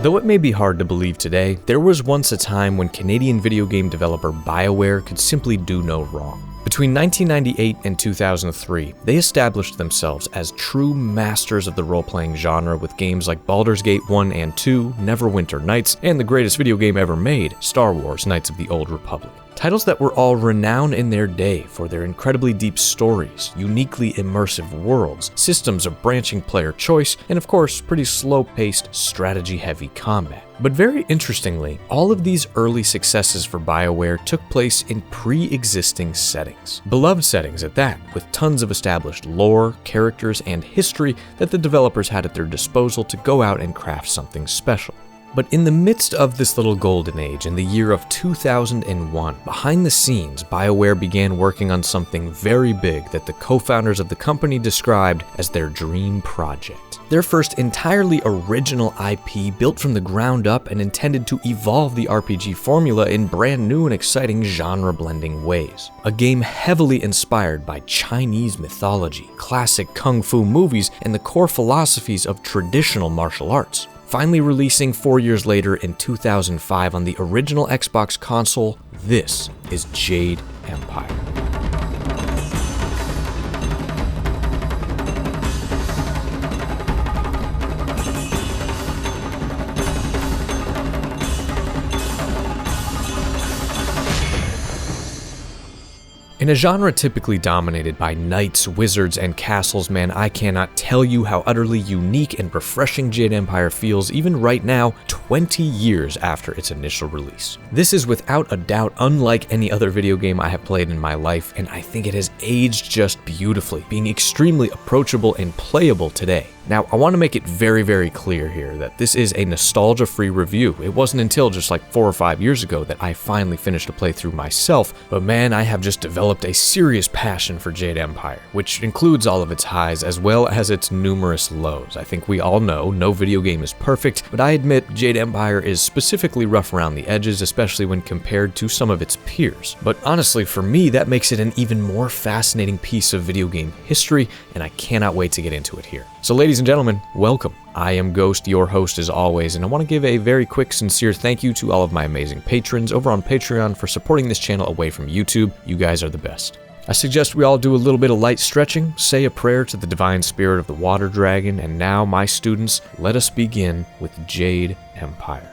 Though it may be hard to believe today, there was once a time when Canadian video game developer Bioware could simply do no wrong. Between 1998 and 2003, they established themselves as true masters of the role-playing genre with games like Baldur's Gate 1 and 2, Neverwinter Nights, and the greatest video game ever made, Star Wars: Knights of the Old Republic. Titles that were all renowned in their day for their incredibly deep stories, uniquely immersive worlds, systems of branching player choice, and of course, pretty slow-paced, strategy-heavy combat. But very interestingly, all of these early successes for Bioware took place in pre-existing settings. Beloved settings at that, with tons of established lore, characters, and history that the developers had at their disposal to go out and craft something special. But in the midst of this little golden age, in the year of 2001, behind the scenes, Bioware began working on something very big that the co-founders of the company described as their dream project. Their first entirely original IP built from the ground up and intended to evolve the RPG formula in brand new and exciting genre-blending ways. A game heavily inspired by Chinese mythology, classic kung fu movies, and the core philosophies of traditional martial arts. Finally releasing 4 years later in 2005 on the original Xbox console, this is Jade Empire. In a genre typically dominated by knights, wizards, and castles, man, I cannot tell you how utterly unique and refreshing Jade Empire feels even right now, 20 years after its initial release. This is without a doubt unlike any other video game I have played in my life, and I think it has aged just beautifully, being extremely approachable and playable today. Now, I want to make it very, very clear here that this is a nostalgia-free review. It wasn't until just like 4 or 5 years ago that I finally finished a playthrough myself, but man, I have just developed a serious passion for Jade Empire, which includes all of its highs as well as its numerous lows. I think we all know no video game is perfect, but I admit Jade Empire is specifically rough around the edges, especially when compared to some of its peers. But honestly, for me, that makes it an even more fascinating piece of video game history, and I cannot wait to get into it here. So ladies and gentlemen, welcome. I am Ghost, your host as always, and I want to give a very quick, sincere thank you to all of my amazing patrons over on Patreon for supporting this channel away from YouTube. You guys are the best. I suggest we all do a little bit of light stretching, say a prayer to the divine spirit of the water dragon, and now, my students, let us begin with Jade Empire.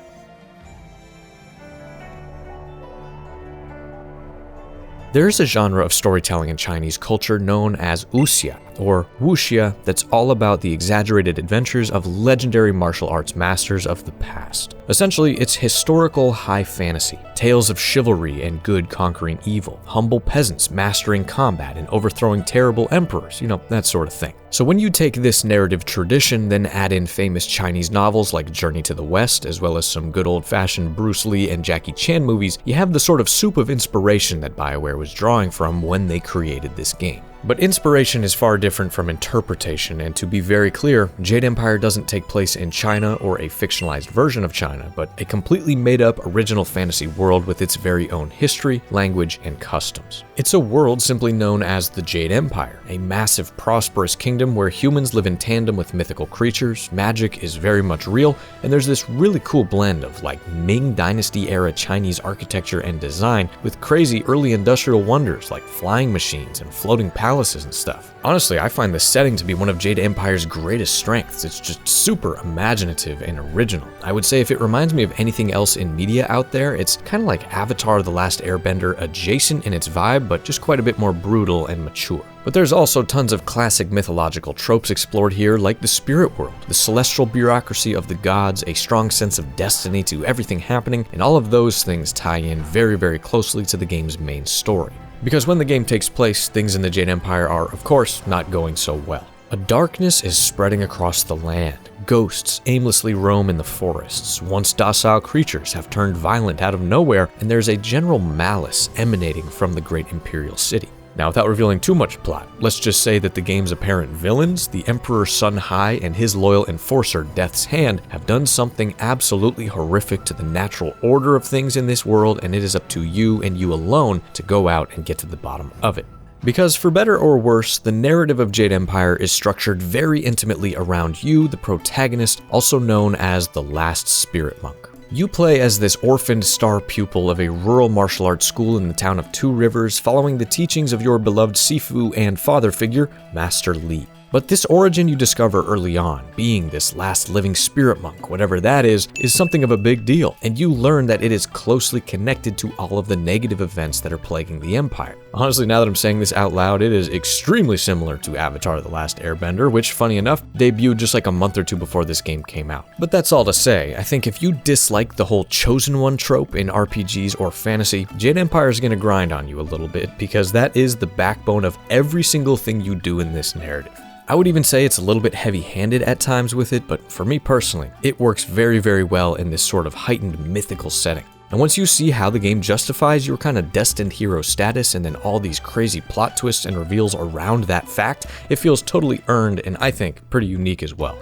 There is a genre of storytelling in Chinese culture known as wuxia, or wuxia, that's all about the exaggerated adventures of legendary martial arts masters of the past. Essentially, it's historical high fantasy, tales of chivalry and good conquering evil, humble peasants mastering combat and overthrowing terrible emperors, that sort of thing. So when you take this narrative tradition, then add in famous Chinese novels like Journey to the West, as well as some good old-fashioned Bruce Lee and Jackie Chan movies, you have the sort of soup of inspiration that Bioware was drawing from when they created this game. But inspiration is far different from interpretation, and to be very clear, Jade Empire doesn't take place in China or a fictionalized version of China, but a completely made-up original fantasy world with its very own history, language, and customs. It's a world simply known as the Jade Empire, a massive, prosperous kingdom where humans live in tandem with mythical creatures, magic is very much real, and there's this really cool blend of like Ming Dynasty-era Chinese architecture and design with crazy early industrial wonders like flying machines and floating palaces and stuff. Honestly, I find the setting to be one of Jade Empire's greatest strengths. It's just super imaginative and original. I would say if it reminds me of anything else in media out there, it's kind of like Avatar: The Last Airbender adjacent in its vibe, but just quite a bit more brutal and mature. But there's also tons of classic mythological tropes explored here, like the spirit world, the celestial bureaucracy of the gods, a strong sense of destiny to everything happening, and all of those things tie in very, very closely to the game's main story. Because when the game takes place, things in the Jade Empire are, of course, not going so well. A darkness is spreading across the land. Ghosts aimlessly roam in the forests. Once docile creatures have turned violent out of nowhere, and there's a general malice emanating from the great imperial city. Now, without revealing too much plot, let's just say that the game's apparent villains, the Emperor Sun Hai and his loyal enforcer Death's Hand, have done something absolutely horrific to the natural order of things in this world, and it is up to you and you alone to go out and get to the bottom of it. Because for better or worse, the narrative of Jade Empire is structured very intimately around you, the protagonist, also known as the Last Spirit Monk. You play as this orphaned star pupil of a rural martial arts school in the town of Two Rivers, following the teachings of your beloved Sifu and father figure, Master Li. But this origin you discover early on, being this last living spirit monk, whatever that is something of a big deal, and you learn that it is closely connected to all of the negative events that are plaguing the Empire. Honestly, now that I'm saying this out loud, it is extremely similar to Avatar: The Last Airbender, which, funny enough, debuted just like a month or two before this game came out. But that's all to say, I think if you dislike the whole chosen one trope in RPGs or fantasy, Jade Empire is going to grind on you a little bit, because that is the backbone of every single thing you do in this narrative. I would even say it's a little bit heavy-handed at times with it, but for me personally, it works very, very well in this sort of heightened mythical setting. And once you see how the game justifies your kind of destined hero status and then all these crazy plot twists and reveals around that fact, it feels totally earned and I think pretty unique as well.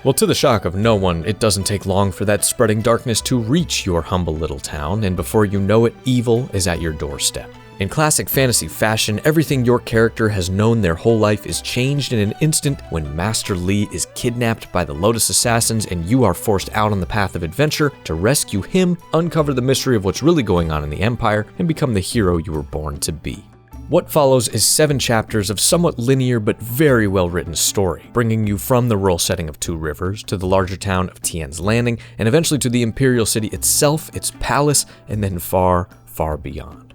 Well, to the shock of no one, it doesn't take long for that spreading darkness to reach your humble little town, and before you know it, evil is at your doorstep. In classic fantasy fashion, everything your character has known their whole life is changed in an instant when Master Li is kidnapped by the Lotus Assassins and you are forced out on the path of adventure to rescue him, uncover the mystery of what's really going on in the Empire, and become the hero you were born to be. What follows is 7 chapters of somewhat linear but very well written story, bringing you from the rural setting of Two Rivers to the larger town of Tian's Landing, and eventually to the Imperial City itself, its palace, and then far, far beyond.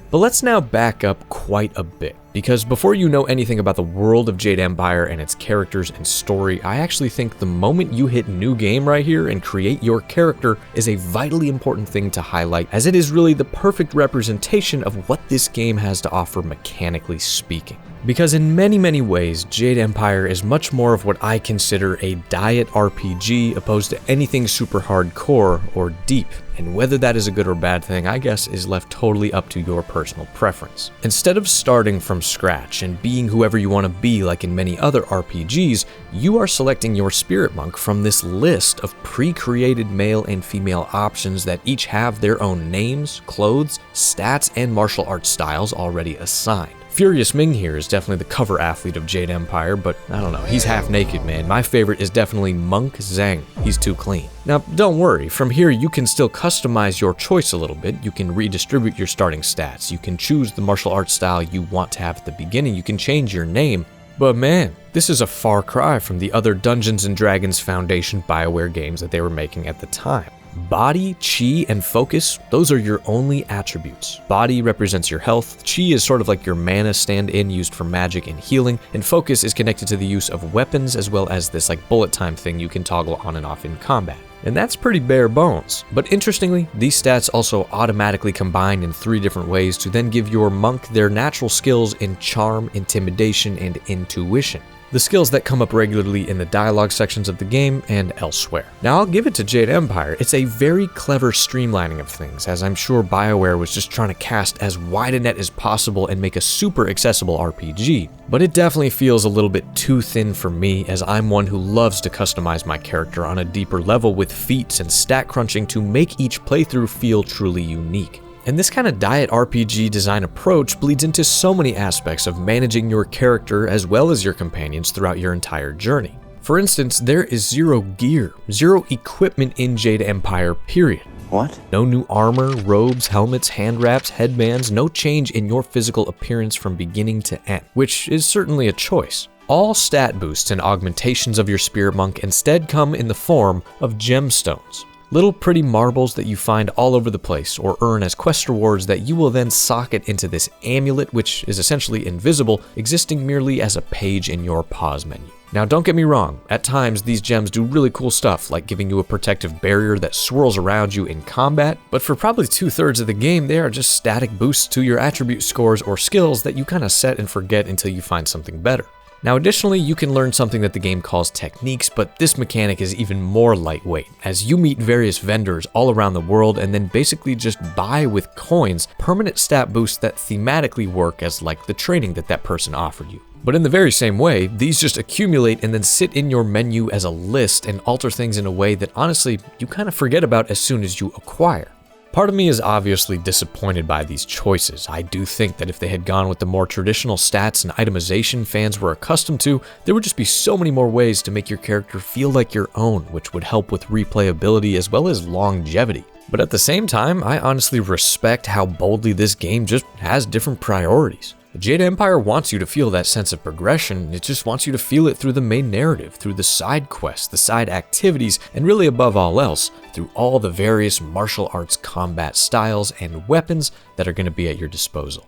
But let's now back up quite a bit, because before you know anything about the world of Jade Empire and its characters and story, I actually think the moment you hit new game right here and create your character is a vitally important thing to highlight, as it is really the perfect representation of what this game has to offer mechanically speaking. Because in many, many ways, Jade Empire is much more of what I consider a diet RPG opposed to anything super hardcore or deep, and whether that is a good or bad thing, I guess, is left totally up to your personal preference. Instead of starting from scratch and being whoever you want to be like in many other RPGs, you are selecting your spirit monk from this list of pre-created male and female options that each have their own names, clothes, stats, and martial arts styles already assigned. Furious Ming here is definitely the cover athlete of Jade Empire, but I don't know, he's half naked, man. My favorite is definitely Monk Zhang. He's too clean. Now, don't worry, from here you can still customize your choice a little bit. You can redistribute your starting stats. You can choose the martial arts style you want to have at the beginning. You can change your name. But man, this is a far cry from the other Dungeons & Dragons Foundation Bioware games that they were making at the time. Body, chi, and focus, those are your only attributes. Body represents your health, chi is sort of like your mana stand-in used for magic and healing, and focus is connected to the use of weapons as well as this like bullet time thing you can toggle on and off in combat. And that's pretty bare bones. But interestingly, these stats also automatically combine in 3 different ways to then give your monk their natural skills in charm, intimidation, and intuition. The skills that come up regularly in the dialogue sections of the game and elsewhere. Now, I'll give it to Jade Empire. It's a very clever streamlining of things, as I'm sure Bioware was just trying to cast as wide a net as possible and make a super accessible RPG. But it definitely feels a little bit too thin for me, as I'm one who loves to customize my character on a deeper level with feats and stat crunching to make each playthrough feel truly unique. And this kind of diet RPG design approach bleeds into so many aspects of managing your character as well as your companions throughout your entire journey. For instance, there is 0 gear, 0 equipment in Jade Empire, period. What? No new armor, robes, helmets, hand wraps, headbands, no change in your physical appearance from beginning to end, which is certainly a choice. All stat boosts and augmentations of your spirit monk instead come in the form of gemstones. Little pretty marbles that you find all over the place or earn as quest rewards that you will then socket into this amulet, which is essentially invisible, existing merely as a page in your pause menu. Now, don't get me wrong, at times these gems do really cool stuff, like giving you a protective barrier that swirls around you in combat, but for probably 2/3 of the game, they are just static boosts to your attribute scores or skills that you kind of set and forget until you find something better. Now, additionally, you can learn something that the game calls techniques, but this mechanic is even more lightweight, as you meet various vendors all around the world and then basically just buy with coins permanent stat boosts that thematically work as like the training that person offered you. But in the very same way, these just accumulate and then sit in your menu as a list and alter things in a way that honestly, you kind of forget about as soon as you acquire. Part of me is obviously disappointed by these choices. I do think that if they had gone with the more traditional stats and itemization fans were accustomed to, there would just be so many more ways to make your character feel like your own, which would help with replayability as well as longevity. But at the same time, I honestly respect how boldly this game just has different priorities. Jade Empire wants you to feel that sense of progression. It just wants you to feel it through the main narrative, through the side quests, the side activities, and really above all else, through all the various martial arts combat styles and weapons that are going to be at your disposal.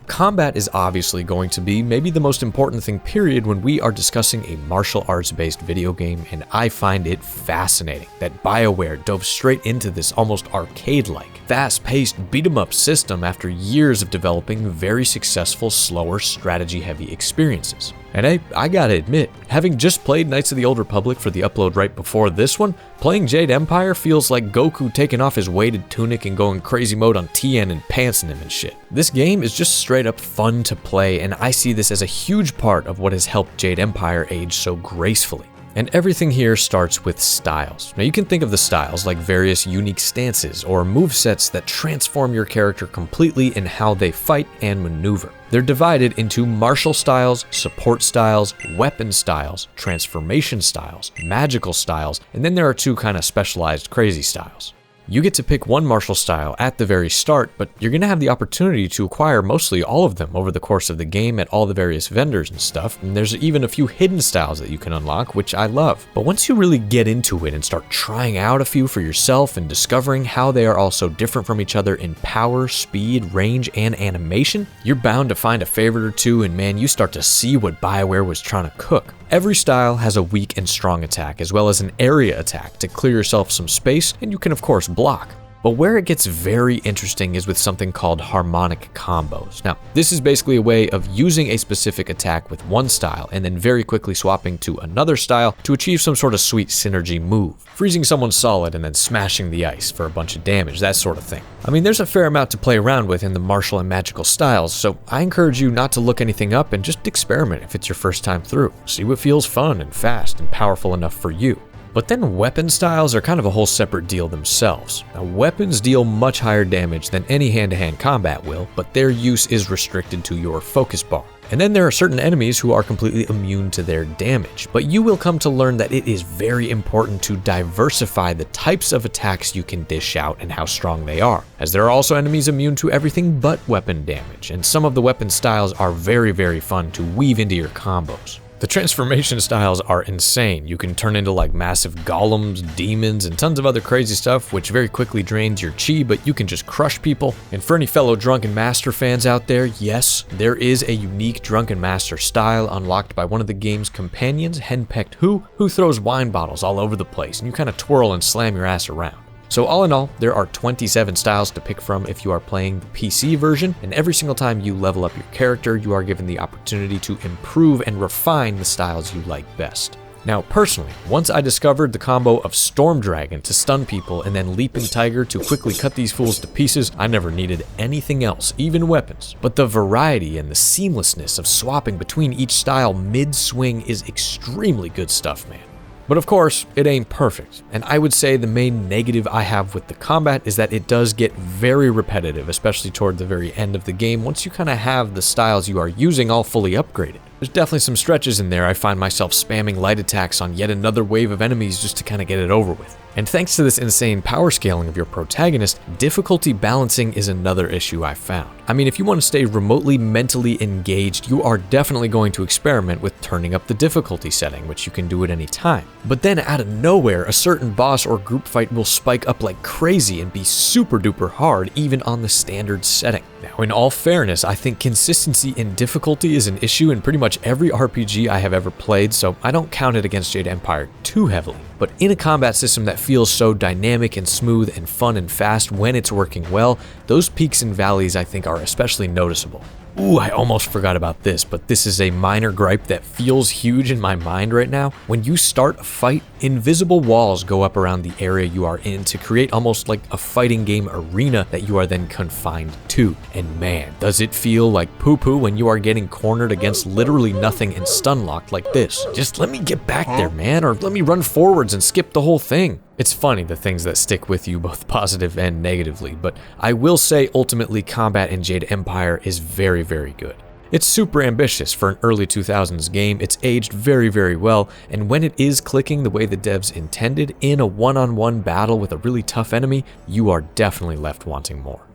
Combat is obviously going to be maybe the most important thing period when we are discussing a martial arts based video game, and I find it fascinating that Bioware dove straight into this almost arcade-like, fast-paced beat-em-up system after years of developing very successful, slower, strategy-heavy experiences. And hey, I gotta admit, having just played Knights of the Old Republic for the upload right before this one, playing Jade Empire feels like Goku taking off his weighted tunic and going crazy mode on Tien and pantsing him and shit. This game is just straight up fun to play, and I see this as a huge part of what has helped Jade Empire age so gracefully. And everything here starts with styles. Now you can think of the styles like various unique stances or movesets that transform your character completely in how they fight and maneuver. They're divided into martial styles, support styles, weapon styles, transformation styles, magical styles, and then there are two kind of specialized crazy styles. You get to pick one martial style at the very start, but you're going to have the opportunity to acquire mostly all of them over the course of the game at all the various vendors and stuff, and there's even a few hidden styles that you can unlock, which I love. But once you really get into it and start trying out a few for yourself and discovering how they are all so different from each other in power, speed, range, and animation, you're bound to find a favorite or two, and man, you start to see what Bioware was trying to cook. Every style has a weak and strong attack, as well as an area attack to clear yourself some space, and you can of course block. But where it gets very interesting is with something called harmonic combos. Now, this is basically a way of using a specific attack with one style and then very quickly swapping to another style to achieve some sort of sweet synergy move. Freezing someone solid and then smashing the ice for a bunch of damage, that sort of thing. I mean, there's a fair amount to play around with in the martial and magical styles, so I encourage you not to look anything up and just experiment if it's your first time through. See what feels fun and fast and powerful enough for you. But then weapon styles are kind of a whole separate deal themselves. Now, weapons deal much higher damage than any hand-to-hand combat will, but their use is restricted to your focus bar. And then there are certain enemies who are completely immune to their damage, but you will come to learn that it is very important to diversify the types of attacks you can dish out and how strong they are, as there are also enemies immune to everything but weapon damage, and some of the weapon styles are very fun to weave into your combos. The transformation styles are insane. You can turn into like massive golems, demons, and tons of other crazy stuff, which very quickly drains your chi, but you can just crush people. And for any fellow Drunken Master fans out there, yes, there is a unique Drunken Master style unlocked by one of the game's companions, Henpecked who throws wine bottles all over the place, and you kind of twirl and slam your ass around. So all in all, there are 27 styles to pick from if you are playing the PC version, and every single time you level up your character, you are given the opportunity to improve and refine the styles you like best. Now personally, once I discovered the combo of Storm Dragon to stun people and then Leaping Tiger to quickly cut these fools to pieces, I never needed anything else, even weapons. But the variety and the seamlessness of swapping between each style mid-swing is extremely good stuff, man. But of course, it ain't perfect, and I would say the main negative I have with the combat is that it does get very repetitive, especially toward the very end of the game once you kind of have the styles you are using all fully upgraded. There's definitely some stretches in there I find myself spamming light attacks on yet another wave of enemies just to kind of get it over with. And thanks to this insane power scaling of your protagonist, difficulty balancing is another issue I found. I mean, if you want to stay remotely mentally engaged, you are definitely going to experiment with turning up the difficulty setting, which you can do at any time. But then out of nowhere, a certain boss or group fight will spike up like crazy and be super duper hard even on the standard setting. Now, in all fairness, I think consistency in difficulty is an issue in pretty much every RPG I have ever played, so I don't count it against Jade Empire too heavily. But in a combat system that feels so dynamic and smooth and fun and fast when it's working well, those peaks and valleys I think are especially noticeable. Ooh, I almost forgot about this, but this is a minor gripe that feels huge in my mind right now. When you start a fight, invisible walls go up around the area you are in to create almost like a fighting game arena that you are then confined to. And man, does it feel like poo-poo when you are getting cornered against literally nothing and stun locked like this. Just let me get back there, man, or let me run forwards and skip the whole thing. It's funny the things that stick with you both positive and negatively, but I will say ultimately combat in Jade Empire is very, very good. It's super ambitious for an early 2000s game, it's aged very, very well, and when it is clicking the way the devs intended in a one-on-one battle with a really tough enemy, you are definitely left wanting more.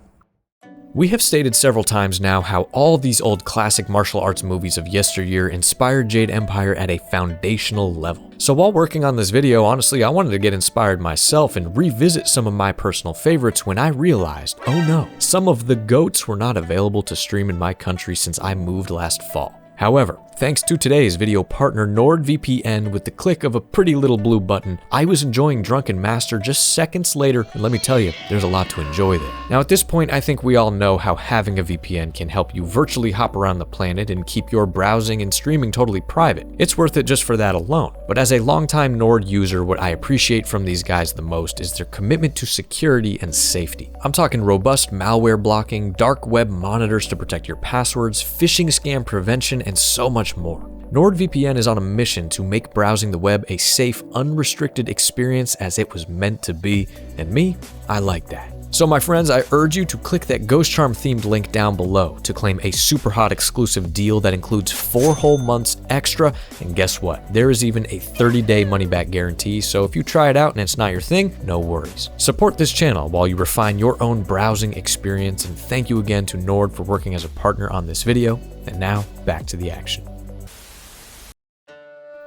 We have stated several times now how all these old classic martial arts movies of yesteryear inspired Jade Empire at a foundational level. So while working on this video, honestly, I wanted to get inspired myself and revisit some of my personal favorites when I realized, oh no, some of the GOATs were not available to stream in my country since I moved last fall. However, thanks to today's video partner NordVPN, with the click of a pretty little blue button, I was enjoying Drunken Master just seconds later, and let me tell you, there's a lot to enjoy there. Now at this point, I think we all know how having a VPN can help you virtually hop around the planet and keep your browsing and streaming totally private. It's worth it just for that alone. But as a longtime Nord user, what I appreciate from these guys the most is their commitment to security and safety. I'm talking robust malware blocking, dark web monitors to protect your passwords, phishing scam prevention, and so much more. NordVPN is on a mission to make browsing the web a safe, unrestricted experience as it was meant to be, and me, I like that. So my friends, I urge you to click that Ghostcharm themed link down below to claim a super hot exclusive deal that includes 4 whole months extra, and guess what? There is even a 30-day money-back guarantee, so if you try it out and it's not your thing, no worries. Support this channel while you refine your own browsing experience, and thank you again to Nord for working as a partner on this video. And now, back to the action.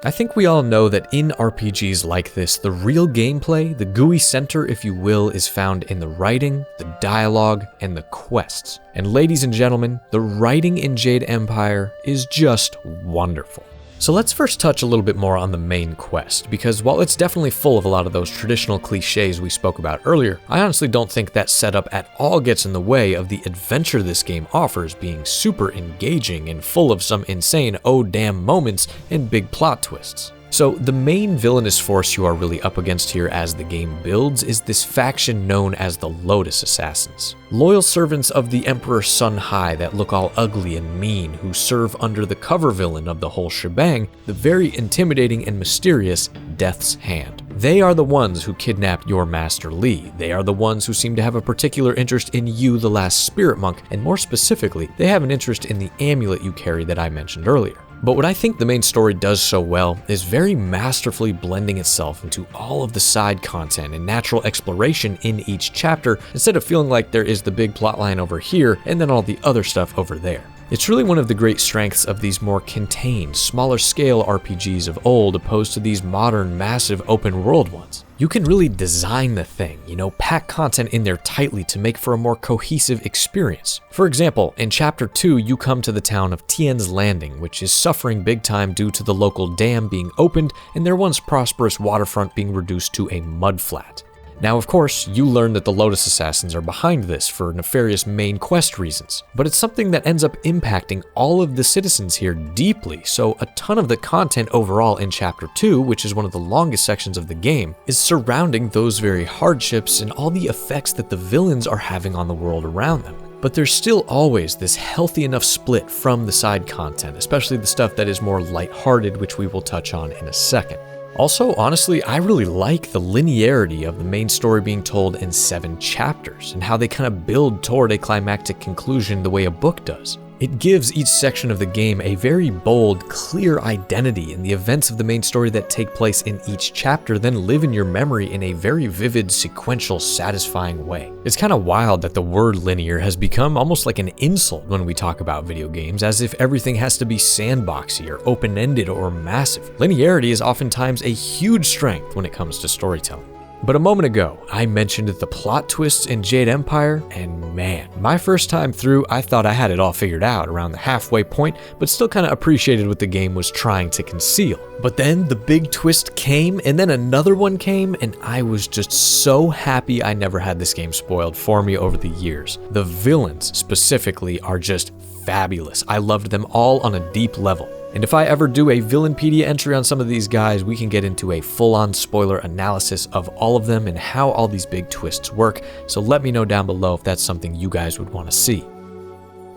I think we all know that in RPGs like this, the real gameplay, the GUI center if you will, is found in the writing, the dialogue, and the quests. And ladies and gentlemen, the writing in Jade Empire is just wonderful. So let's first touch a little bit more on the main quest, because while it's definitely full of a lot of those traditional cliches we spoke about earlier, I honestly don't think that setup at all gets in the way of the adventure this game offers being super engaging and full of some insane oh damn moments and big plot twists. So the main villainous force you are really up against here as the game builds is this faction known as the Lotus Assassins. Loyal servants of the Emperor Sun Hai that look all ugly and mean, who serve under the cover villain of the whole shebang, the very intimidating and mysterious Death's Hand. They are the ones who kidnapped your Master Li. They are the ones who seem to have a particular interest in you, the last spirit monk, and more specifically, they have an interest in the amulet you carry that I mentioned earlier. But what I think the main story does so well is very masterfully blending itself into all of the side content and natural exploration in each chapter, instead of feeling like there is the big plotline over here and then all the other stuff over there. It's really one of the great strengths of these more contained, smaller scale RPGs of old opposed to these modern, massive open world ones. You can really design the thing, pack content in there tightly to make for a more cohesive experience. For example, in Chapter 2, you come to the town of Tien's Landing, which is suffering big time due to the local dam being opened and their once prosperous waterfront being reduced to a mudflat. Now, of course, you learn that the Lotus Assassins are behind this for nefarious main quest reasons, but it's something that ends up impacting all of the citizens here deeply, so a ton of the content overall in Chapter 2, which is one of the longest sections of the game, is surrounding those very hardships and all the effects that the villains are having on the world around them. But there's still always this healthy enough split from the side content, especially the stuff that is more lighthearted, which we will touch on in a second. Also, honestly, I really like the linearity of the main story being told in 7 chapters and how they kind of build toward a climactic conclusion the way a book does. It gives each section of the game a very bold, clear identity, and the events of the main story that take place in each chapter then live in your memory in a very vivid, sequential, satisfying way. It's kind of wild that the word linear has become almost like an insult when we talk about video games, as if everything has to be sandboxy or open-ended or massive. Linearity is oftentimes a huge strength when it comes to storytelling. But a moment ago, I mentioned the plot twists in Jade Empire, and man, my first time through, I thought I had it all figured out around the halfway point, but still kind of appreciated what the game was trying to conceal. But then the big twist came, and then another one came, and I was just so happy I never had this game spoiled for me over the years. The villains, specifically, are just fabulous. I loved them all on a deep level. And if I ever do a Villainpedia entry on some of these guys, we can get into a full-on spoiler analysis of all of them and how all these big twists work, so let me know down below if that's something you guys would want to see.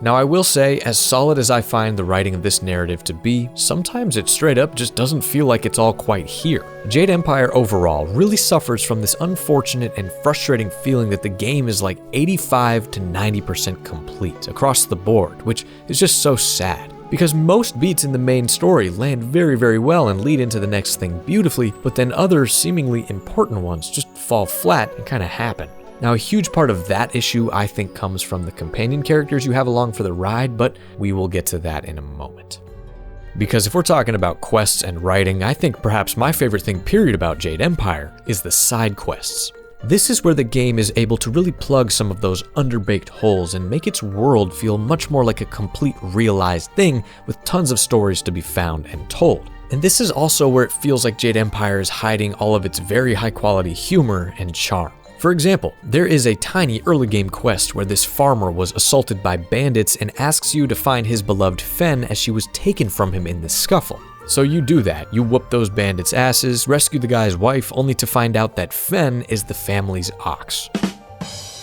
Now, I will say, as solid as I find the writing of this narrative to be, sometimes it straight up just doesn't feel like it's all quite here. Jade Empire overall really suffers from this unfortunate and frustrating feeling that the game is like 85 to 90% complete across the board, which is just so sad. Because most beats in the main story land very, very well and lead into the next thing beautifully, but then other seemingly important ones just fall flat and kind of happen. Now, a huge part of that issue, I think, comes from the companion characters you have along for the ride, but we will get to that in a moment. Because if we're talking about quests and writing, I think perhaps my favorite thing period about Jade Empire is the side quests. This is where the game is able to really plug some of those underbaked holes and make its world feel much more like a complete realized thing with tons of stories to be found and told. And this is also where it feels like Jade Empire is hiding all of its very high quality humor and charm. For example, there is a tiny early game quest where this farmer was assaulted by bandits and asks you to find his beloved Fen as she was taken from him in the scuffle. So you do that, you whoop those bandits' asses, rescue the guy's wife, only to find out that Fen is the family's ox.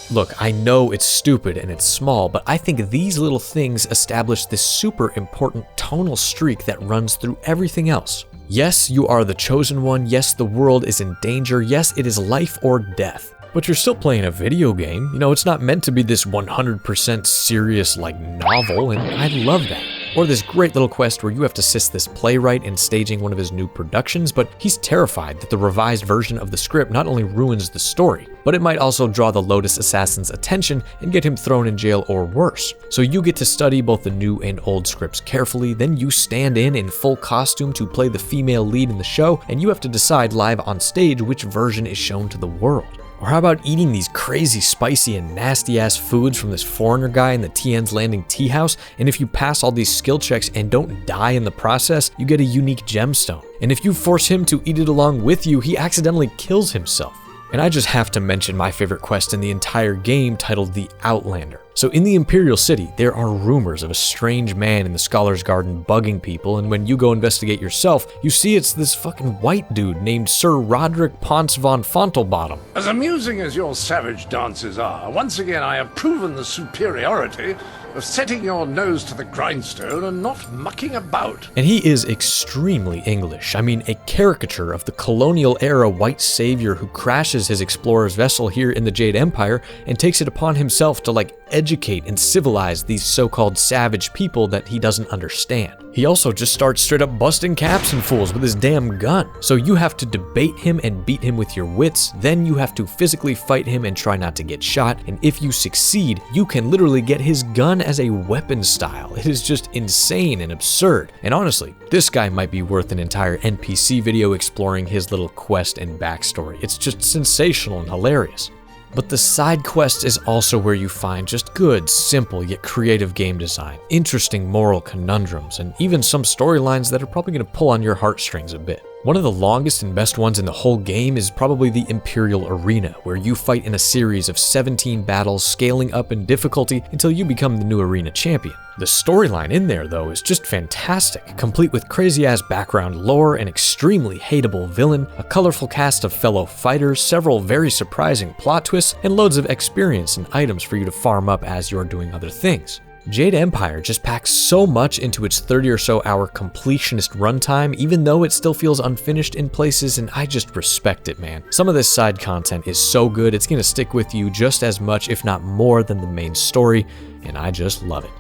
Look, I know it's stupid and it's small, but I think these little things establish this super important tonal streak that runs through everything else. Yes, you are the chosen one, yes, the world is in danger, yes, it is life or death. But you're still playing a video game. You know, it's not meant to be this 100% serious, like, novel, and I love that. Or this great little quest where you have to assist this playwright in staging one of his new productions, but he's terrified that the revised version of the script not only ruins the story, but it might also draw the Lotus Assassin's attention and get him thrown in jail or worse. So you get to study both the new and old scripts carefully, then you stand in full costume to play the female lead in the show, and you have to decide live on stage which version is shown to the world. Or how about eating these crazy spicy and nasty ass foods from this foreigner guy in the TN's Landing tea house, and if you pass all these skill checks and don't die in the process, you get a unique gemstone. And if you force him to eat it along with you, he accidentally kills himself. And I just have to mention my favorite quest in the entire game, titled The Outlander. So in the Imperial City, there are rumors of a strange man in the Scholar's Garden bugging people, and when you go investigate yourself, you see it's this fucking white dude named Sir Roderick Ponce von Fontelbottom. As amusing as your savage dances are, once again I have proven the superiority of setting your nose to the grindstone and not mucking about. And he is extremely English. I mean, a caricature of the colonial-era white savior who crashes his explorer's vessel here in the Jade Empire and takes it upon himself to, like, educate and civilize these so-called savage people that he doesn't understand. He also just starts straight up busting caps and fools with his damn gun. So you have to debate him and beat him with your wits, then you have to physically fight him and try not to get shot, and if you succeed, you can literally get his gun as a weapon style. It is just insane and absurd. And honestly, this guy might be worth an entire NPC video exploring his little quest and backstory. It's just sensational and hilarious. But the side quest is also where you find just good, simple, yet creative game design, interesting moral conundrums, and even some storylines that are probably going to pull on your heartstrings a bit. One of the longest and best ones in the whole game is probably the Imperial Arena, where you fight in a series of 17 battles, scaling up in difficulty until you become the new arena champion. The storyline in there, though, is just fantastic, complete with crazy-ass background lore, an extremely hateable villain, a colorful cast of fellow fighters, several very surprising plot twists, and loads of experience and items for you to farm up as you're doing other things. Jade Empire just packs so much into its 30 or so hour completionist runtime, even though it still feels unfinished in places, and I just respect it, man. Some of this side content is so good, it's gonna stick with you just as much, if not more, than the main story, and I just love it.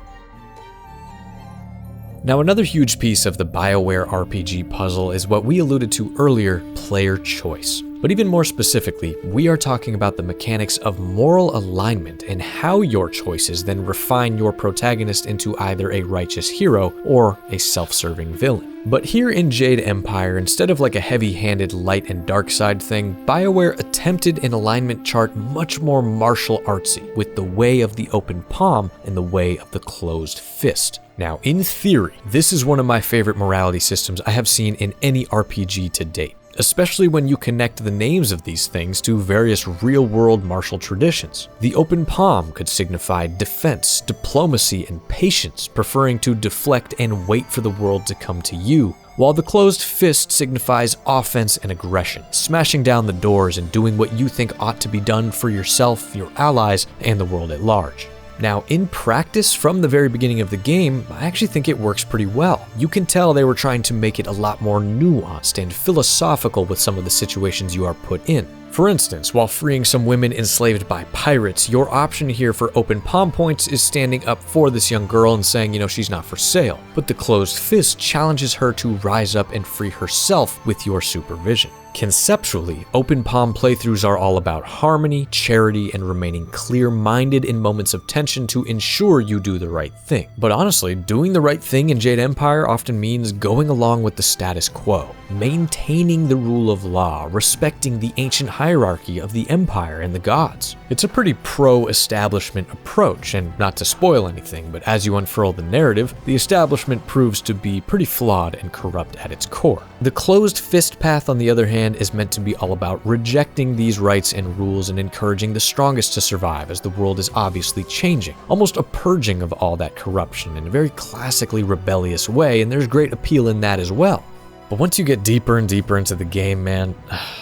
Now, another huge piece of the Bioware RPG puzzle is what we alluded to earlier, player choice. But even more specifically, we are talking about the mechanics of moral alignment and how your choices then refine your protagonist into either a righteous hero or a self-serving villain. But here in Jade Empire, instead of like a heavy-handed light and dark side thing, Bioware attempted an alignment chart much more martial artsy, with the way of the open palm and the way of the closed fist. Now, in theory, this is one of my favorite morality systems I have seen in any RPG to date, especially when you connect the names of these things to various real-world martial traditions. The open palm could signify defense, diplomacy, and patience, preferring to deflect and wait for the world to come to you, while the closed fist signifies offense and aggression, smashing down the doors and doing what you think ought to be done for yourself, your allies, and the world at large. Now, in practice, from the very beginning of the game, I actually think it works pretty well. You can tell they were trying to make it a lot more nuanced and philosophical with some of the situations you are put in. For instance, while freeing some women enslaved by pirates, your option here for open palm points is standing up for this young girl and saying, she's not for sale. But the closed fist challenges her to rise up and free herself with your supervision. Conceptually, open palm playthroughs are all about harmony, charity, and remaining clear-minded in moments of tension to ensure you do the right thing. But honestly, doing the right thing in Jade Empire often means going along with the status quo, maintaining the rule of law, respecting the ancient hierarchy of the Empire and the gods. It's a pretty pro-establishment approach, and not to spoil anything, but as you unfurl the narrative, the establishment proves to be pretty flawed and corrupt at its core. The closed fist path, on the other hand, is meant to be all about rejecting these rights and rules and encouraging the strongest to survive, as the world is obviously changing. Almost a purging of all that corruption in a very classically rebellious way, and there's great appeal in that as well. But once you get deeper and deeper into the game, man,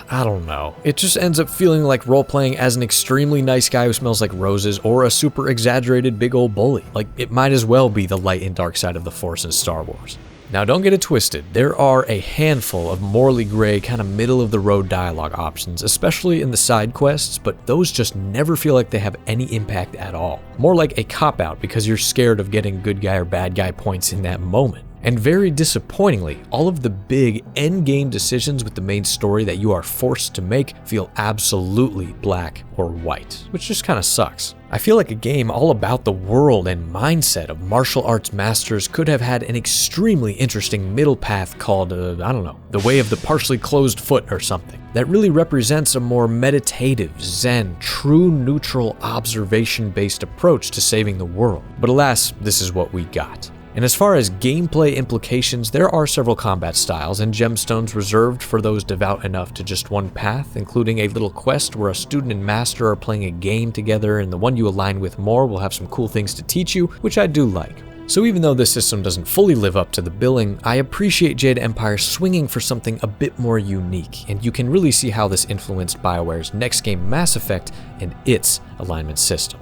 I don't know. It just ends up feeling like role-playing as an extremely nice guy who smells like roses or a super exaggerated big old bully. Like, it might as well be the light and dark side of the Force in Star Wars. Now, don't get it twisted. There are a handful of morally gray, kind of middle-of-the-road dialogue options, especially in the side quests, but those just never feel like they have any impact at all. More like a cop-out because you're scared of getting good guy or bad guy points in that moment. And very disappointingly, all of the big endgame decisions with the main story that you are forced to make feel absolutely black or white, which just kind of sucks. I feel like a game all about the world and mindset of martial arts masters could have had an extremely interesting middle path called, the way of the partially closed foot or something, that really represents a more meditative, zen, true neutral observation-based approach to saving the world. But alas, this is what we got. And as far as gameplay implications, there are several combat styles and gemstones reserved for those devout enough to just one path, including a little quest where a student and master are playing a game together, and the one you align with more will have some cool things to teach you, which I do like. So even though this system doesn't fully live up to the billing, I appreciate Jade Empire swinging for something a bit more unique, and you can really see how this influenced Bioware's next game Mass Effect and its alignment system.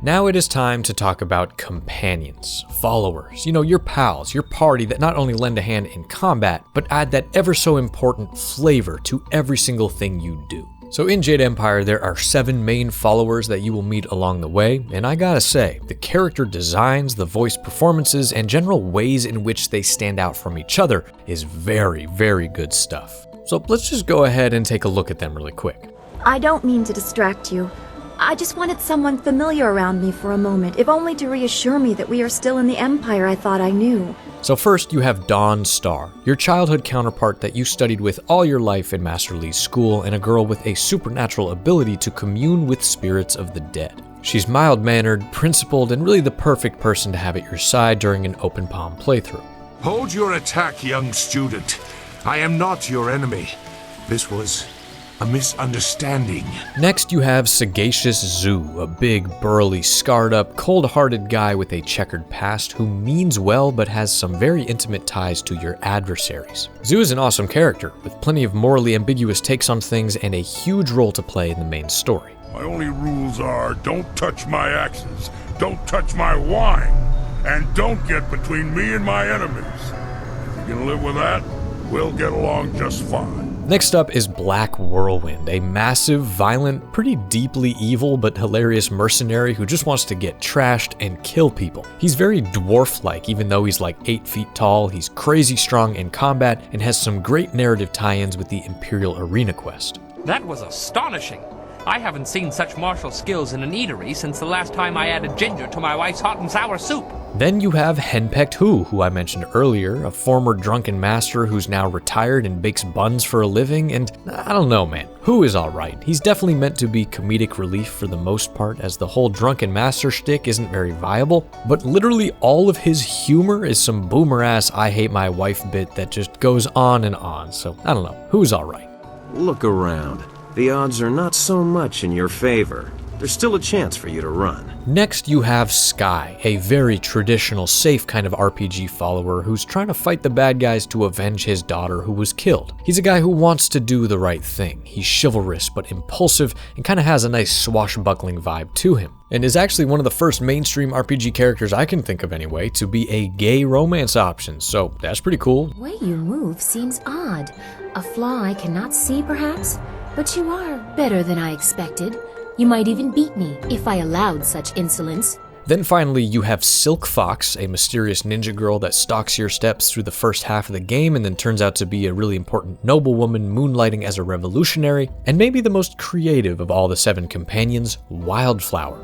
Now it is time to talk about companions, followers, your pals, your party that not only lend a hand in combat, but add that ever so important flavor to every single thing you do. So in Jade Empire, there are 7 main followers that you will meet along the way, and I gotta say, the character designs, the voice performances, and general ways in which they stand out from each other is very, very good stuff. So let's just go ahead and take a look at them really quick. I don't mean to distract you. I just wanted someone familiar around me for a moment, if only to reassure me that we are still in the Empire I thought I knew. So first you have Dawn Star, your childhood counterpart that you studied with all your life in Master Lee's school, and a girl with a supernatural ability to commune with spirits of the dead. She's mild-mannered, principled, and really the perfect person to have at your side during an open palm playthrough. Hold your attack, young student. I am not your enemy. This was a misunderstanding. Next, you have Sagacious Zoo, a big, burly, scarred-up, cold-hearted guy with a checkered past who means well but has some very intimate ties to your adversaries. Zoo is an awesome character, with plenty of morally ambiguous takes on things and a huge role to play in the main story. My only rules are, don't touch my axes, don't touch my wine, and don't get between me and my enemies. If you can live with that, we'll get along just fine. Next up is Black Whirlwind, a massive, violent, pretty deeply evil but hilarious mercenary who just wants to get trashed and kill people. He's very dwarf-like, even though he's like 8 feet tall, he's crazy strong in combat, and has some great narrative tie-ins with the Imperial Arena quest. That was astonishing. I haven't seen such martial skills in an eatery since the last time I added ginger to my wife's hot and sour soup. Then you have Henpecked who I mentioned earlier, a former drunken master who's now retired and bakes buns for a living, and I don't know, man. Who is alright. He's definitely meant to be comedic relief for the most part, as the whole drunken master shtick isn't very viable, but literally all of his humor is some boomer-ass I hate my wife bit that just goes on and on, so I don't know. Who's alright? Look around. The odds are not so much in your favor. there's still a chance for you to run. Next, you have Sky, a very traditional, safe kind of RPG follower who's trying to fight the bad guys to avenge his daughter who was killed. He's a guy who wants to do the right thing. He's chivalrous but impulsive and kind of has a nice swashbuckling vibe to him, and is actually one of the first mainstream RPG characters I can think of anyway to be a gay romance option, so that's pretty cool. The way you move seems odd. A flaw I cannot see, perhaps? But you are better than I expected. You might even beat me, if I allowed such insolence. Then finally, you have Silk Fox, a mysterious ninja girl that stalks your steps through the first half of the game and then turns out to be a really important noblewoman moonlighting as a revolutionary, and maybe the most creative of all the 7 companions, Wildflower.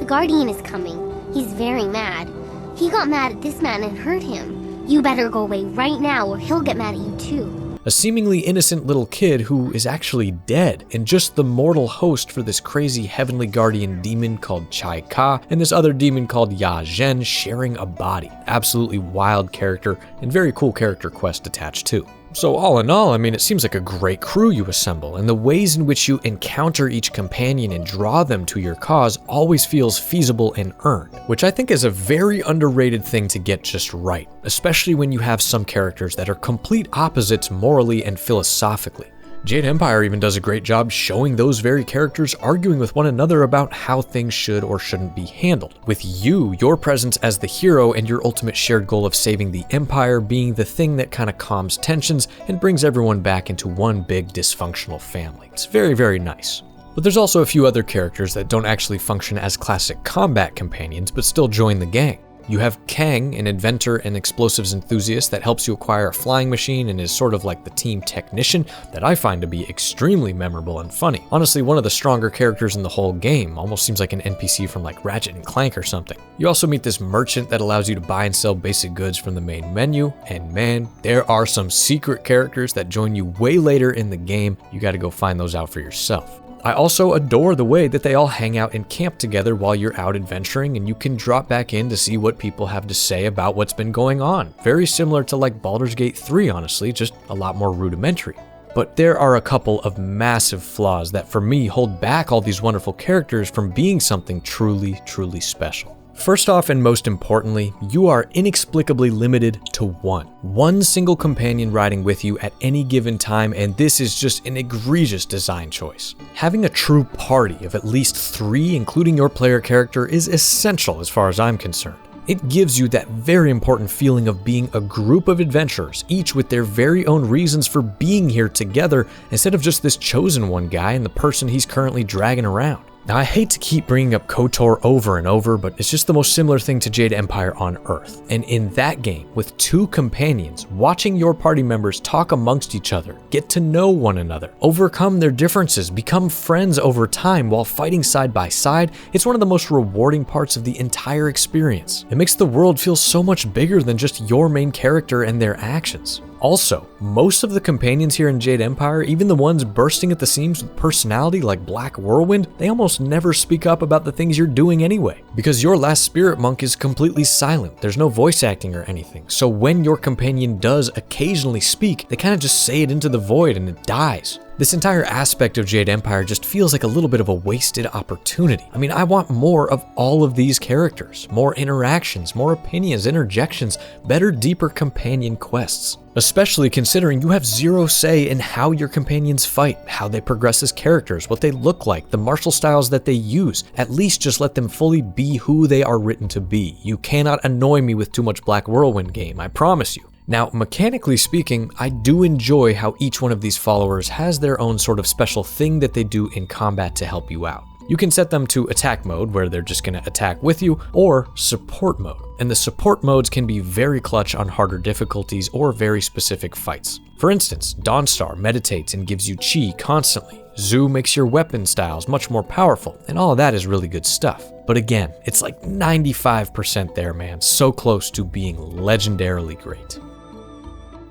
The Guardian is coming. He's very mad. He got mad at this man and hurt him. You better go away right now or he'll get mad at you too. A seemingly innocent little kid who is actually dead, and just the mortal host for this crazy heavenly guardian demon called Chai Ka, and this other demon called Ya Zhen sharing a body. Absolutely wild character, and very cool character quest attached too. So all in all, I mean, it seems like a great crew you assemble, and the ways in which you encounter each companion and draw them to your cause always feels feasible and earned, which I think is a very underrated thing to get just right, especially when you have some characters that are complete opposites morally and philosophically. Jade Empire even does a great job showing those very characters arguing with one another about how things should or shouldn't be handled, with your presence as the hero and your ultimate shared goal of saving the Empire being the thing that kind of calms tensions and brings everyone back into one big dysfunctional family. It's very, very nice. But there's also a few other characters that don't actually function as classic combat companions but still join the gang. You have Kang, an inventor and explosives enthusiast that helps you acquire a flying machine and is sort of like the team technician that I find to be extremely memorable and funny. Honestly, one of the stronger characters in the whole game, almost seems like an NPC from like Ratchet and Clank or something. You also meet this merchant that allows you to buy and sell basic goods from the main menu, and man, there are some secret characters that join you way later in the game. You gotta go find those out for yourself. I also adore the way that they all hang out and camp together while you're out adventuring, and you can drop back in to see what people have to say about what's been going on. Very similar to like Baldur's Gate 3, honestly, just a lot more rudimentary. But there are a couple of massive flaws that for me hold back all these wonderful characters from being something truly, truly special. First off, and most importantly, you are inexplicably limited to one single companion riding with you at any given time, and this is just an egregious design choice. Having a true party of at least 3, including your player character, is essential as far as I'm concerned. It gives you that very important feeling of being a group of adventurers, each with their very own reasons for being here together, instead of just this chosen one guy and the person he's currently dragging around. Now, I hate to keep bringing up KOTOR over and over, but it's just the most similar thing to Jade Empire on Earth. And in that game, with 2 companions, watching your party members talk amongst each other, get to know one another, overcome their differences, become friends over time while fighting side by side, it's one of the most rewarding parts of the entire experience. It makes the world feel so much bigger than just your main character and their actions. Also, most of the companions here in Jade Empire, even the ones bursting at the seams with personality like Black Whirlwind, they almost never speak up about the things you're doing anyway, because your last spirit monk is completely silent. There's no voice acting or anything, so when your companion does occasionally speak, they kind of just say it into the void and it dies. This entire aspect of Jade Empire just feels like a little bit of a wasted opportunity. I mean, I want more of all of these characters, more interactions, more opinions, interjections, better, deeper companion quests. Especially considering you have zero say in how your companions fight, how they progress as characters, what they look like, the martial styles that they use. At least just let them fully be who they are written to be. You cannot annoy me with too much Black Whirlwind game, I promise you. Now, mechanically speaking, I do enjoy how each one of these followers has their own sort of special thing that they do in combat to help you out. You can set them to attack mode, where they're just going to attack with you, or support mode. And the support modes can be very clutch on harder difficulties or very specific fights. For instance, Dawnstar meditates and gives you chi constantly. Zu makes your weapon styles much more powerful, and all of that is really good stuff. But again, it's like 95% there, man, so close to being legendarily great.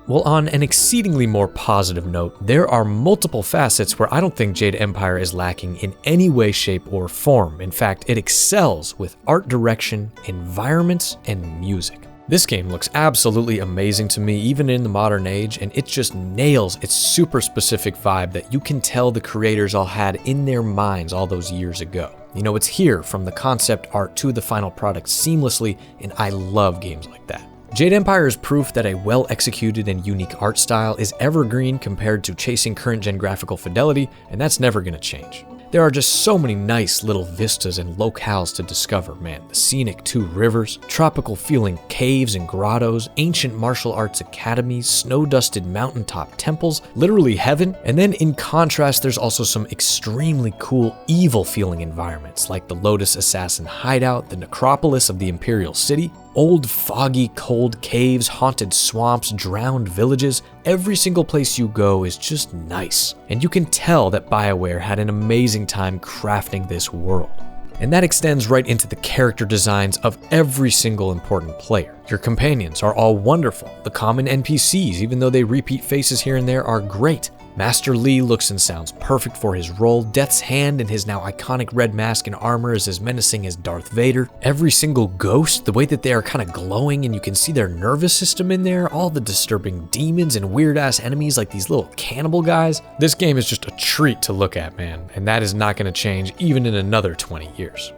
Well, on an exceedingly more positive note, there are multiple facets where I don't think Jade Empire is lacking in any way, shape, or form. In fact, it excels with art direction, environments, and music. This game looks absolutely amazing to me, even in the modern age, and it just nails its super specific vibe that you can tell the creators all had in their minds all those years ago. You know, it's here from the concept art to the final product seamlessly, and I love games like that. Jade Empire is proof that a well-executed and unique art style is evergreen compared to chasing current-gen graphical fidelity, and that's never gonna change. There are just so many nice little vistas and locales to discover, man. The scenic two rivers, tropical feeling caves and grottos, ancient martial arts academies, snow-dusted mountaintop temples, literally heaven. And then in contrast, there's also some extremely cool, evil feeling environments like the Lotus Assassin hideout, the necropolis of the Imperial City, old foggy cold caves, haunted swamps, drowned villages. Every single place you go is just nice. And you can tell that Bioware had an amazing time crafting this world. And that extends right into the character designs of every single important player. Your companions are all wonderful. The common NPCs, even though they repeat faces here and there, are great. Master Li looks and sounds perfect for his role. Death's Hand and his now iconic red mask and armor is as menacing as Darth Vader. Every single ghost, the way that they are kind of glowing and you can see their nervous system in there, all the disturbing demons and weird-ass enemies like these little cannibal guys. This game is just a treat to look at, man, and that is not going to change even in another 20 years.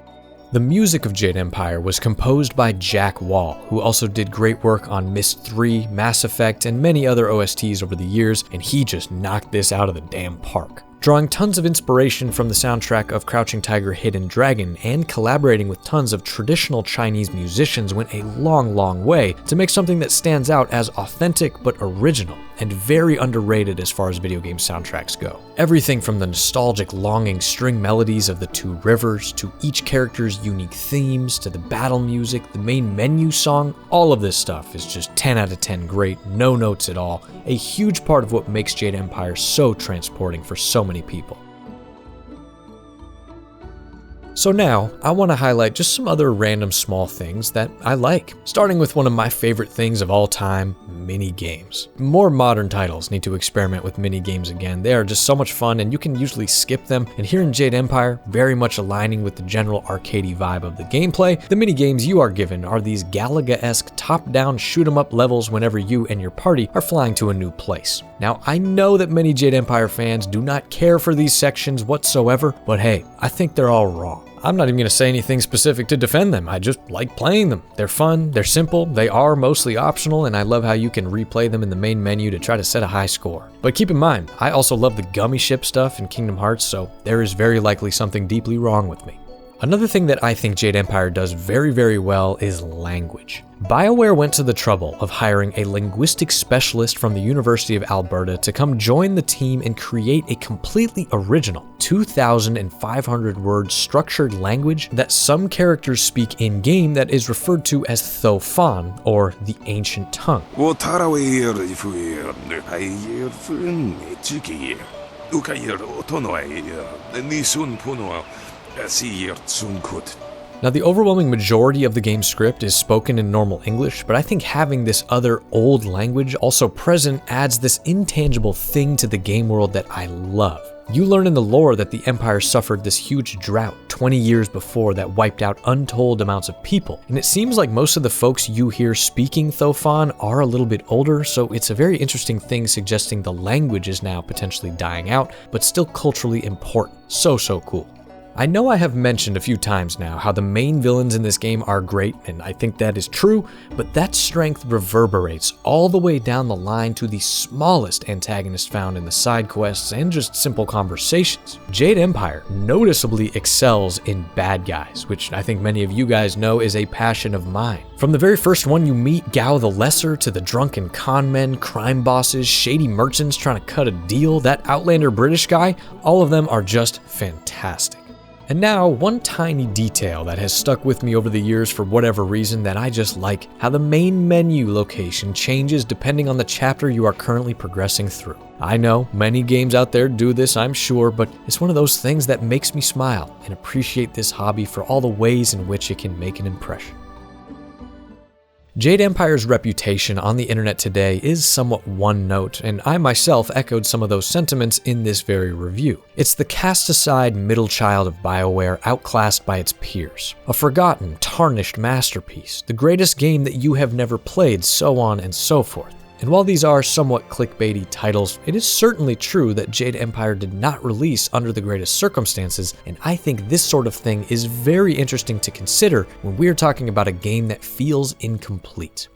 The music of Jade Empire was composed by Jack Wall, who also did great work on Myst 3, Mass Effect, and many other OSTs over the years, and he just knocked this out of the damn park. Drawing tons of inspiration from the soundtrack of Crouching Tiger, Hidden Dragon, and collaborating with tons of traditional Chinese musicians went a long, long way to make something that stands out as authentic but original, and very underrated as far as video game soundtracks go. Everything from the nostalgic, longing string melodies of the two rivers, to each character's unique themes, to the battle music, the main menu song, all of this stuff is just 10 out of 10 great, no notes at all, a huge part of what makes Jade Empire so transporting for so many people. So now, I want to highlight just some other random small things that I like, starting with one of my favorite things of all time, mini games. More modern titles need to experiment with mini games again. They are just so much fun and you can usually skip them, and here in Jade Empire, very much aligning with the general arcadey vibe of the gameplay, the mini games you are given are these Galaga-esque top-down shoot-'em-up levels whenever you and your party are flying to a new place. Now, I know that many Jade Empire fans do not care for these sections whatsoever, but hey, I think they're all wrong. I'm not even going to say anything specific to defend them, I just like playing them. They're fun, they're simple, they are mostly optional, and I love how you can replay them in the main menu to try to set a high score. But keep in mind, I also love the gummy ship stuff in Kingdom Hearts, so there is very likely something deeply wrong with me. Another thing that I think Jade Empire does very, very well is language. Bioware went to the trouble of hiring a linguistic specialist from the University of Alberta to come join the team and create a completely original 2,500-word structured language that some characters speak in-game that is referred to as Thofan, or the Ancient Tongue. Now, the overwhelming majority of the game's script is spoken in normal English, but I think having this other old language also present adds this intangible thing to the game world that I love. You learn in the lore that the Empire suffered this huge drought 20 years before that wiped out untold amounts of people, and it seems like most of the folks you hear speaking Thofan are a little bit older, so it's a very interesting thing suggesting the language is now potentially dying out, but still culturally important. So cool. I know I have mentioned a few times now how the main villains in this game are great, and I think that is true, but that strength reverberates all the way down the line to the smallest antagonist found in the side quests and just simple conversations. Jade Empire noticeably excels in bad guys, which I think many of you guys know is a passion of mine. From the very first one you meet, Gao the Lesser, to the drunken con men, crime bosses, shady merchants trying to cut a deal, that Outlander British guy, all of them are just fantastic. And now, one tiny detail that has stuck with me over the years for whatever reason that I just like, how the main menu location changes depending on the chapter you are currently progressing through. I know, many games out there do this, I'm sure, but it's one of those things that makes me smile and appreciate this hobby for all the ways in which it can make an impression. Jade Empire's reputation on the internet today is somewhat one note, and I myself echoed some of those sentiments in this very review. It's the cast-aside middle child of Bioware outclassed by its peers. A forgotten, tarnished masterpiece, the greatest game that you have never played, so on and so forth. And while these are somewhat clickbaity titles, it is certainly true that Jade Empire did not release under the greatest circumstances, and I think this sort of thing is very interesting to consider when we are talking about a game that feels incomplete.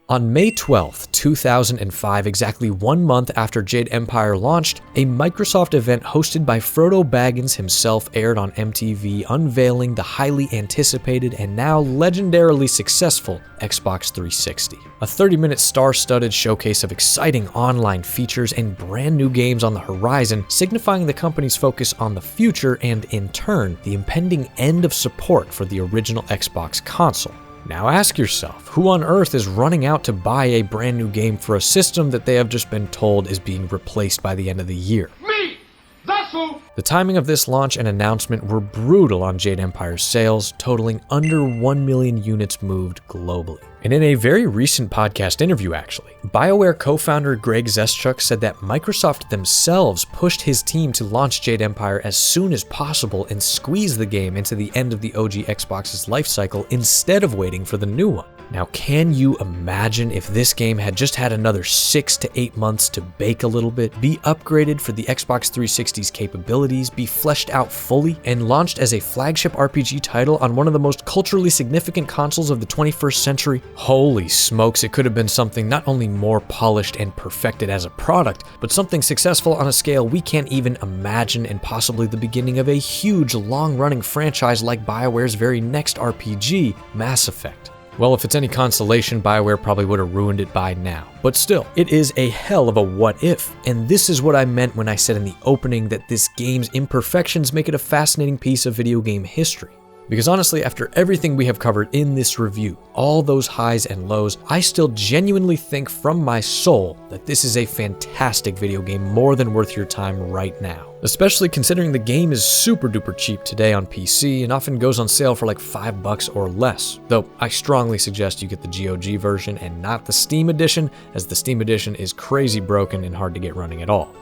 On May 12, 2005, exactly 1 month after Jade Empire launched, a Microsoft event hosted by Frodo Baggins himself aired on MTV, unveiling the highly anticipated and now legendarily successful Xbox 360. A 30-minute star-studded showcase of exciting online features and brand new games on the horizon, signifying the company's focus on the future and, in turn, the impending end of support for the original Xbox console. Now ask yourself, who on earth is running out to buy a brand new game for a system that they have just been told is being replaced by the end of the year? Me! That's who! The timing of this launch and announcement were brutal on Jade Empire's sales, totaling under 1 million units moved globally. And in a very recent podcast interview actually, Bioware co-founder Greg Zeschuk said that Microsoft themselves pushed his team to launch Jade Empire as soon as possible and squeeze the game into the end of the OG Xbox's lifecycle instead of waiting for the new one. Now, can you imagine if this game had just had another 6 to 8 months to bake a little bit, be upgraded for the Xbox 360's capabilities, be fleshed out fully, and launched as a flagship RPG title on one of the most culturally significant consoles of the 21st century? Holy smokes, it could have been something not only more polished and perfected as a product, but something successful on a scale we can't even imagine, and possibly the beginning of a huge, long-running franchise like BioWare's very next RPG, Mass Effect. Well, if it's any consolation, BioWare probably would have ruined it by now. But still, it is a hell of a what if, and this is what I meant when I said in the opening that this game's imperfections make it a fascinating piece of video game history. Because honestly, after everything we have covered in this review, all those highs and lows, I still genuinely think from my soul that this is a fantastic video game, more than worth your time right now. Especially considering the game is super duper cheap today on PC and often goes on sale for like $5 or less. Though I strongly suggest you get the GOG version and not the Steam edition, as the Steam edition is crazy broken and hard to get running at all.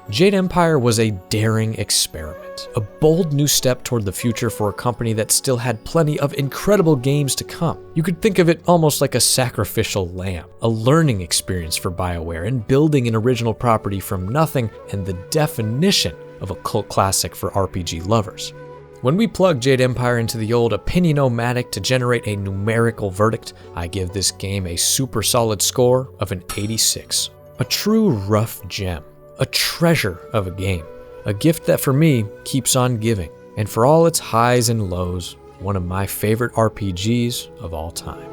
Jade Empire was a daring experiment, a bold new step toward the future for a company that still had plenty of incredible games to come. You could think of it almost like a sacrificial lamb, a learning experience for BioWare in building an original property from nothing, and the definition of a cult classic for RPG lovers. When we plug Jade Empire into the old Opinionomatic to generate a numerical verdict, I give this game a super solid score of an 86. A true rough gem. A treasure of a game, a gift that for me keeps on giving, and for all its highs and lows, one of my favorite RPGs of all time.